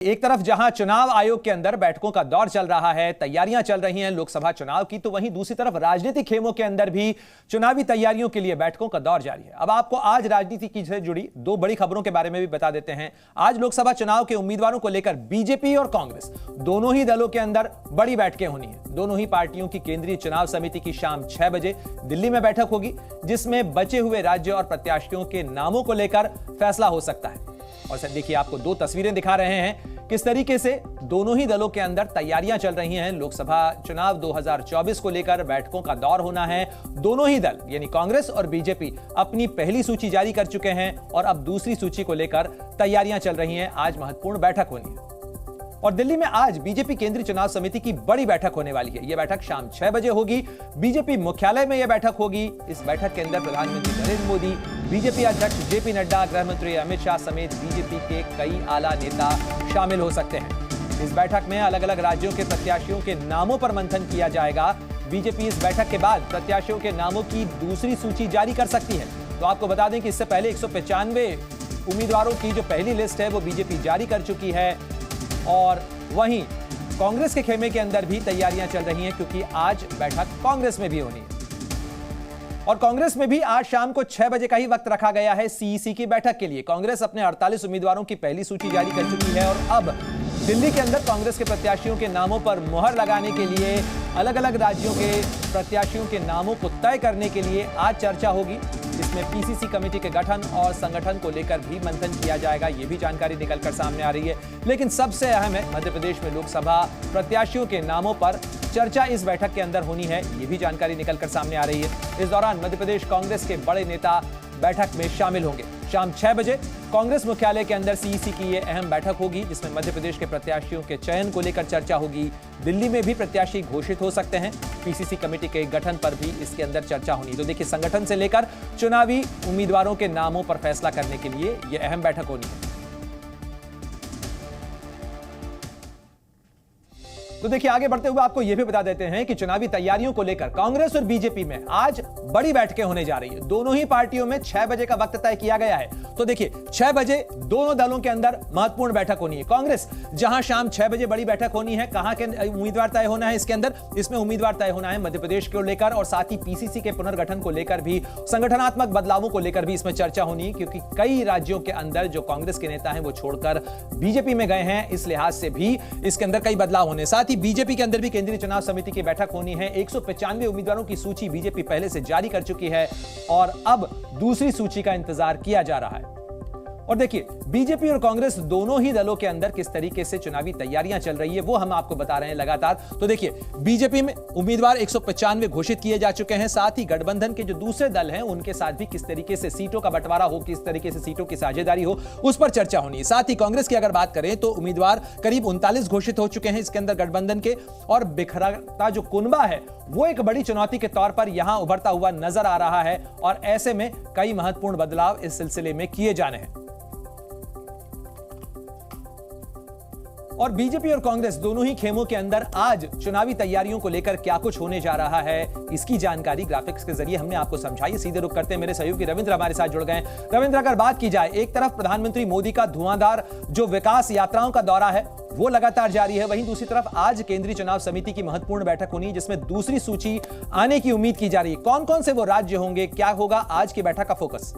एक तरफ जहां चुनाव आयोग के अंदर बैठकों का दौर चल रहा है, तैयारियां चल रही हैं लोकसभा चुनाव की, तो वहीं दूसरी तरफ राजनीतिक खेमों के अंदर भी चुनावी तैयारियों के लिए बैठकों का दौर जारी है। अब आपको आज राजनीति से जुड़ी दो बड़ी खबरों के बारे में भी बता देते हैं। आज लोकसभा चुनाव के उम्मीदवारों को लेकर बीजेपी और कांग्रेस दोनों ही दलों के अंदर बड़ी बैठकें होनी है। दोनों ही पार्टियों की केंद्रीय चुनाव समिति की शाम 6 बजे दिल्ली में बैठक होगी, जिसमें बचे हुए राज्यों और प्रत्याशियों के नामों को लेकर फैसला हो सकता है। और सर देखिए, आपको दो तस्वीरें दिखा रहे हैं किस तरीके से दोनों ही दलों के अंदर तैयारियां चल रही हैं। लोकसभा चुनाव 2024 को लेकर बैठकों का दौर होना है। दोनों ही दल यानी कांग्रेस और बीजेपी अपनी पहली सूची जारी कर चुके हैं और अब दूसरी सूची को लेकर तैयारियां चल रही हैं। आज महत्वपूर्ण बैठक होनी है और दिल्ली में आज बीजेपी केंद्रीय चुनाव समिति की बड़ी बैठक होने वाली है। यह बैठक शाम 6 बजे होगी। बीजेपी मुख्यालय में यह बैठक होगी। इस बैठक के अंदर प्रधानमंत्री नरेंद्र मोदी, बीजेपी अध्यक्ष जेपी नड्डा, गृह मंत्री अमित शाह समेत बीजेपी के कई आला नेता शामिल हो सकते हैं। इस बैठक में अलग अलग राज्यों के प्रत्याशियों के नामों पर मंथन किया जाएगा। बीजेपी इस बैठक के बाद प्रत्याशियों के नामों की दूसरी सूची जारी कर सकती है। तो आपको बता दें कि इससे पहले 195 उम्मीदवारों की जो पहली लिस्ट है वो बीजेपी जारी कर चुकी है। और वहीं कांग्रेस के खेमे के अंदर भी तैयारियां चल रही हैं, क्योंकि आज बैठक कांग्रेस में भी होनी है। और कांग्रेस में भी आज शाम को 6 बजे का ही वक्त रखा गया है सीईसी की बैठक के लिए। कांग्रेस अपने 48 उम्मीदवारों की पहली सूची जारी कर चुकी है और अब दिल्ली के अंदर कांग्रेस के प्रत्याशियों के नामों पर मुहर लगाने के लिए अलग अलग राज्यों के प्रत्याशियों के नामों को तय करने के लिए आज चर्चा होगी। इसमें पीसीसी कमेटी के गठन और संगठन को लेकर भी मंथन किया जाएगा। यह भी जानकारी निकलकर सामने आ रही है। लेकिन सबसे अहम है, मध्य प्रदेश में लोकसभा प्रत्याशियों के नामों पर चर्चा इस बैठक के अंदर होनी है। यह भी जानकारी निकलकर सामने आ रही है। इस दौरान मध्य प्रदेश कांग्रेस के बड़े नेता बैठक में शामिल होंगे। शाम 6 बजे कांग्रेस मुख्यालय के अंदर सीईसी की यह अहम बैठक होगी, जिसमें मध्य प्रदेश के प्रत्याशियों के चयन को लेकर चर्चा होगी। दिल्ली में भी प्रत्याशी घोषित हो सकते हैं। पीसीसी कमेटी के गठन पर भी इसके अंदर चर्चा होनी। तो देखिए, संगठन से लेकर चुनावी उम्मीदवारों के नामों पर फैसला करने के लिए यह अहम बैठक होनी है। तो देखिए, आगे बढ़ते हुए आपको यह भी बता देते हैं कि चुनावी तैयारियों को लेकर कांग्रेस और बीजेपी में आज बड़ी बैठकें होने जा रही है। दोनों ही पार्टियों में 6 बजे का वक्त तय किया गया है। तो देखिए, 6 बजे दोनों दलों के अंदर महत्वपूर्ण बैठक होनी है। कांग्रेस जहां शाम 6 बजे बड़ी बैठक होनी है, कहां के उम्मीदवार तय होना है इसके अंदर, इसमें उम्मीदवार तय होना है मध्य प्रदेश को लेकर और साथ ही पीसीसी के पुनर्गठन को लेकर भी, संगठनात्मक बदलावों को लेकर भी इसमें चर्चा होनी है, क्योंकि कई राज्यों के अंदर जो कांग्रेस के नेता हैं वो छोड़कर बीजेपी में गए हैं। इस लिहाज से भी इसके अंदर कई बदलाव होने, साथ ही बीजेपी के अंदर भी केंद्रीय चुनाव समिति की बैठक होनी है। 195 उम्मीदवारों की सूची बीजेपी पहले से जारी कर चुकी है और अब दूसरी सूची का इंतजार किया जा रहा है। और देखिए, बीजेपी और कांग्रेस दोनों ही दलों के अंदर किस तरीके से चुनावी तैयारियां चल रही है वो हम आपको बता रहे हैं लगातार। तो देखिए, बीजेपी में उम्मीदवार 195 घोषित किए जा चुके हैं। साथ ही गठबंधन के जो दूसरे दल हैं उनके साथ भी किस तरीके से सीटों का बंटवारा हो, किस तरीके से सीटों की साझेदारी हो, उस पर चर्चा होनी है। साथ ही कांग्रेस की अगर बात करें तो उम्मीदवार करीब 39 घोषित हो चुके हैं इसके अंदर गठबंधन के, और बिखरता जो कुनबा है वो एक बड़ी चुनौती के तौर पर यहां उभरता हुआ नजर आ रहा है। और ऐसे में कई महत्वपूर्ण बदलाव इस सिलसिले में किए जाने हैं। और बीजेपी और कांग्रेस दोनों ही खेमों के अंदर आज चुनावी तैयारियों को लेकर क्या कुछ होने जा रहा है, इसकी जानकारी ग्राफिक्स के जरिए हमने आपको समझाई। सीधे रुख करते हैं, मेरे सहयोगी रविंद्र हमारे साथ जुड़ गए। रविंद्र, अगर बात की जाए, एक तरफ प्रधानमंत्री मोदी का धुआंधार जो विकास यात्राओं का दौरा है वो लगातार जारी है, वहीं दूसरी तरफ आज केंद्रीय चुनाव समिति की महत्वपूर्ण बैठक होनी है, जिसमें दूसरी सूची आने की उम्मीद की जा रही है। कौन कौन से वो राज्य होंगे, क्या होगा आज की बैठक का फोकस?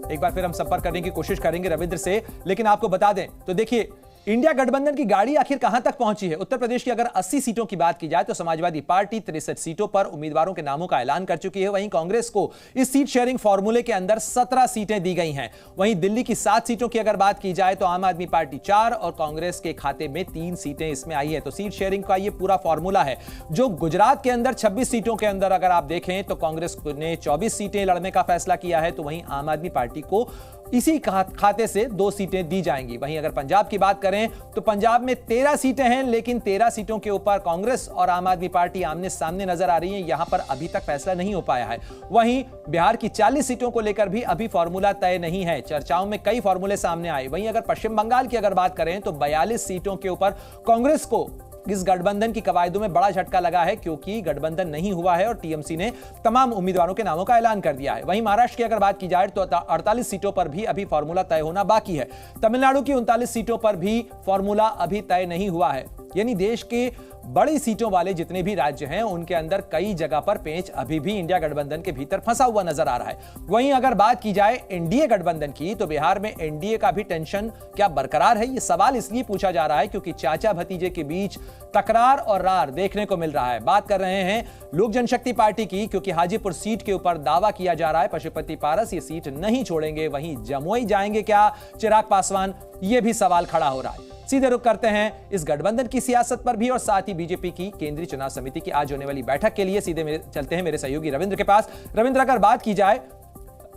एक बार फिर हम संपर्क करने की कोशिश करेंगे रविंद्र से, लेकिन आपको बता दें तो देखिए, इंडिया गठबंधन की गाड़ी आखिर कहां तक पहुंची है। उत्तर प्रदेश की अगर 80 सीटों की बात की जाए तो समाजवादी पार्टी 63 सीटों पर उम्मीदवारों के नामों का ऐलान कर चुकी है। वहीं कांग्रेस को इस सीट शेयरिंग फॉर्मूले के अंदर 17 सीटें दी गई हैं। वहीं दिल्ली की 7 सीटों की अगर बात की जाए तो आम आदमी पार्टी 4 और कांग्रेस के खाते में 3 सीटें इसमें आई है। तो सीट शेयरिंग का यह पूरा फॉर्मूला है। जो गुजरात के अंदर 26 सीटों के अंदर अगर आप देखें तो कांग्रेस ने 24 सीटें लड़ने का फैसला किया है, तो वहीं आम आदमी पार्टी को इसी खाते से 2 सीटें दी जाएंगी। वहीं अगर पंजाब की बात करें तो पंजाब में 13 सीटें हैं, लेकिन 13 सीटों के ऊपर कांग्रेस और आम आदमी पार्टी आमने सामने नजर आ रही हैं। यहां पर अभी तक फैसला नहीं हो पाया है। वहीं बिहार की 40 सीटों को लेकर भी अभी फॉर्मूला तय नहीं है। चर्चाओं में कई फॉर्मूले सामने आए। वहीं अगर पश्चिम बंगाल की अगर बात करें तो 42 सीटों के ऊपर कांग्रेस को इस गठबंधन की कवायदों में बड़ा झटका लगा है, क्योंकि गठबंधन नहीं हुआ है और टीएमसी ने तमाम उम्मीदवारों के नामों का ऐलान कर दिया है। वहीं महाराष्ट्र की अगर बात की जाए तो 48 सीटों पर भी अभी फॉर्मूला तय होना बाकी है। तमिलनाडु की 39 सीटों पर भी फॉर्मूला अभी तय नहीं हुआ है। यानी देश के बड़ी सीटों वाले जितने भी राज्य हैं उनके अंदर कई जगह पर पेंच अभी भी इंडिया गठबंधन के भीतर फंसा हुआ नजर आ रहा है। वहीं अगर बात की जाए एनडीए गठबंधन की, तो बिहार में एनडीए का भी टेंशन क्या बरकरार है? यह सवाल इसलिए पूछा जा रहा है क्योंकि चाचा भतीजे के बीच तकरार और रार देखने को मिल रहा है। बात कर रहे हैं लोक जनशक्ति पार्टी की, क्योंकि हाजीपुर सीट के ऊपर दावा किया जा रहा है पशुपति पारस ये सीट नहीं छोड़ेंगे। वहीं जमुई जाएंगे क्या चिराग पासवान? यह भी सवाल खड़ा हो रहा है। सीधे रुख करते हैं इस गठबंधन की सियासत पर भी और साथ ही बीजेपी की केंद्रीय चुनाव समिति की आज होने वाली बैठक के लिए। सीधे चलते हैं मेरे सहयोगी रविंद्र के पास। रविंद्र, अगर बात की जाए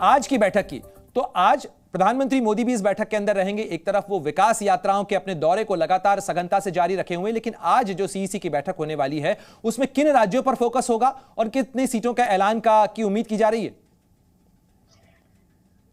आज की बैठक की, तो आज प्रधानमंत्री मोदी भी इस बैठक के अंदर रहेंगे। एक तरफ वो विकास यात्राओं के अपने दौरे को लगातार सघनता से जारी रखे हुए, लेकिन आज जो सीईसी की बैठक होने वाली है उसमें किन राज्यों पर फोकस होगा और कितनी सीटों का ऐलान की उम्मीद की जा रही है?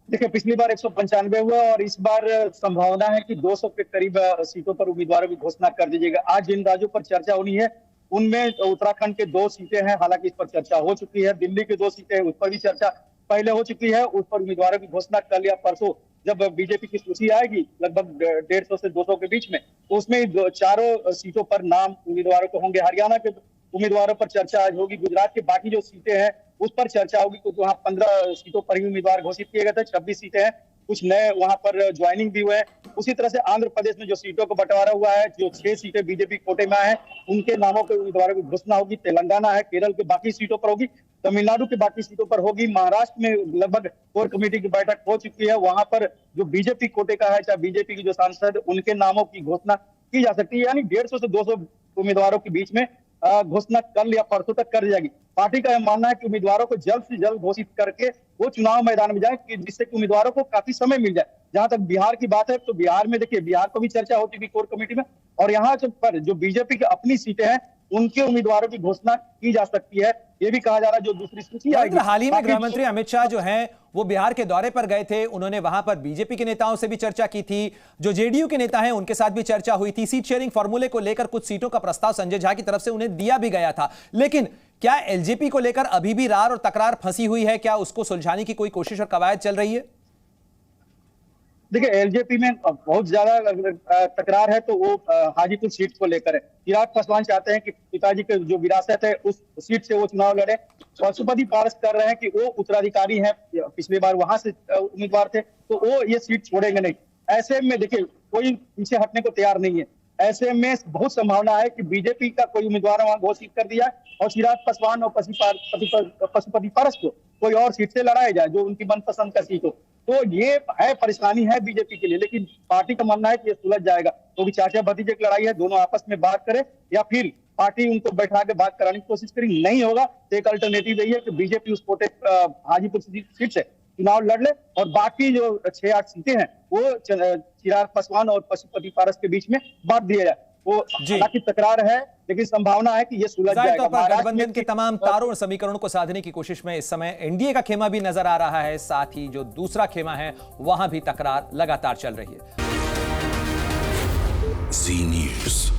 देखिए, पिछली बार 195 हुआ और इस बार संभावना है कि 200 के करीब सीटों पर उम्मीदवारों की घोषणा कर दीजिएगा। आज जिन राज्यों पर चर्चा होनी है उनमें उत्तराखंड के 2 सीटें हैं, हालांकि इस पर चर्चा हो चुकी है। दिल्ली के 2 सीटें हैं, उस पर भी चर्चा पहले हो चुकी है। उस पर उम्मीदवारों की घोषणा कल या परसों जब बीजेपी की सूची आएगी लगभग 150 से 200 के बीच में, तो उसमें चारों सीटों पर नाम उम्मीदवारों को होंगे। हरियाणा के उम्मीदवारों पर चर्चा आज होगी। गुजरात के बाकी जो सीटें हैं उस पर चर्चा होगी, क्योंकि वहाँ 15 सीटों पर ही उम्मीदवार घोषित किए गए थे। 26 सीटें हैं, कुछ नए वहां पर ज्वाइनिंग भी हुए हैं। उसी तरह से आंध्र प्रदेश में जो सीटों को बंटवारा हुआ है, जो 6 सीटें बीजेपी कोटे में है, उनके नामों के उम्मीदवारों की घोषणा होगी। तेलंगाना है, केरल के बाकी सीटों पर होगी, तमिलनाडु के बाकी सीटों पर होगी। महाराष्ट्र में लगभग कोर कमेटी की बैठक हो चुकी है, वहां पर जो बीजेपी कोटे का है, चाहे बीजेपी के जो सांसद, उनके नामों की घोषणा की जा सकती है। यानी 150 से 200 उम्मीदवारों के बीच में घोषणा कल या परसों तक कर दी जाएगी। पार्टी का यह मानना है कि उम्मीदवारों को जल्द से जल्द घोषित करके वो चुनाव मैदान में जाए, कि जिससे कि उम्मीदवारों को काफी समय मिल जाए। जहां तक बिहार की बात है, तो बिहार में देखिए, बिहार को भी चर्चा होती थी कोर कमेटी में, और यहाँ पर जो बीजेपी की अपनी सीटें हैं उनके उम्मीदवारों की घोषणा की जा सकती है। ये भी कहा जा रहा है जो दूसरी सूची आएगी। हाल ही में गृह मंत्री अमित शाह जो हैं वो बिहार के दौरे पर गए थे, उन्होंने वहां पर बीजेपी के नेताओं से भी चर्चा की थी, जो जेडीयू के नेता हैं उनके साथ भी चर्चा हुई थी। सीट शेयरिंग फॉर्मूले को लेकर कुछ सीटों का प्रस्ताव संजय झा की तरफ से उन्हें दिया भी गया था, लेकिन क्या एलजेपी को लेकर अभी भी रार और तकरार फंसी हुई है? क्या उसको सुलझाने की कोई कोशिश और कवायद चल रही है? देखिए, एलजेपी में बहुत ज्यादा तकरार है, तो वो हाजीपुर सीट को लेकर है। चिराग पासवान चाहते हैं कि पिताजी के जो विरासत है उस सीट से वो चुनाव लड़े। पशुपति पारस कर रहे हैं कि वो उत्तराधिकारी हैं, पिछली बार वहां से उम्मीदवार थे, तो वो ये सीट छोड़ेंगे नहीं। ऐसे में देखिए, कोई पीछे हटने को तैयार नहीं है। ऐसे में बहुत संभावना है कि बीजेपी का कोई उम्मीदवार वहां घोषित कर दिया और चिराग पासवान और पशुपति पारस को कोई और सीट से लड़ाया जाए जो उनकी मनपसंद का सीट हो। तो ये है, परेशानी है बीजेपी के लिए, लेकिन पार्टी का मानना है कि ये सुलझ जाएगा। तो भी चाचा भतीजे की लड़ाई है, दोनों आपस में बात करें या फिर पार्टी उनको बैठा के बात कराने की कोशिश करेगी। नहीं होगा तो एक अल्टरनेटिव यही है कि बीजेपी उस कोटे हाजीपुर सीट से चुनाव लड़ ले और बाकी जो 6-8 सीटें हैं वो चिराग पासवान और पशुपति पारस के बीच में बांट दिया जाए। वो हालांकि तकरार है, लेकिन संभावना है कि ये सुलझ जाएगा। गठबंधन के तमाम तारों और समीकरणों को साधने की कोशिश में इस समय एनडीए का खेमा भी नजर आ रहा है, साथ ही जो दूसरा खेमा है वहां भी तकरार लगातार चल रही है। जी न्यूज़।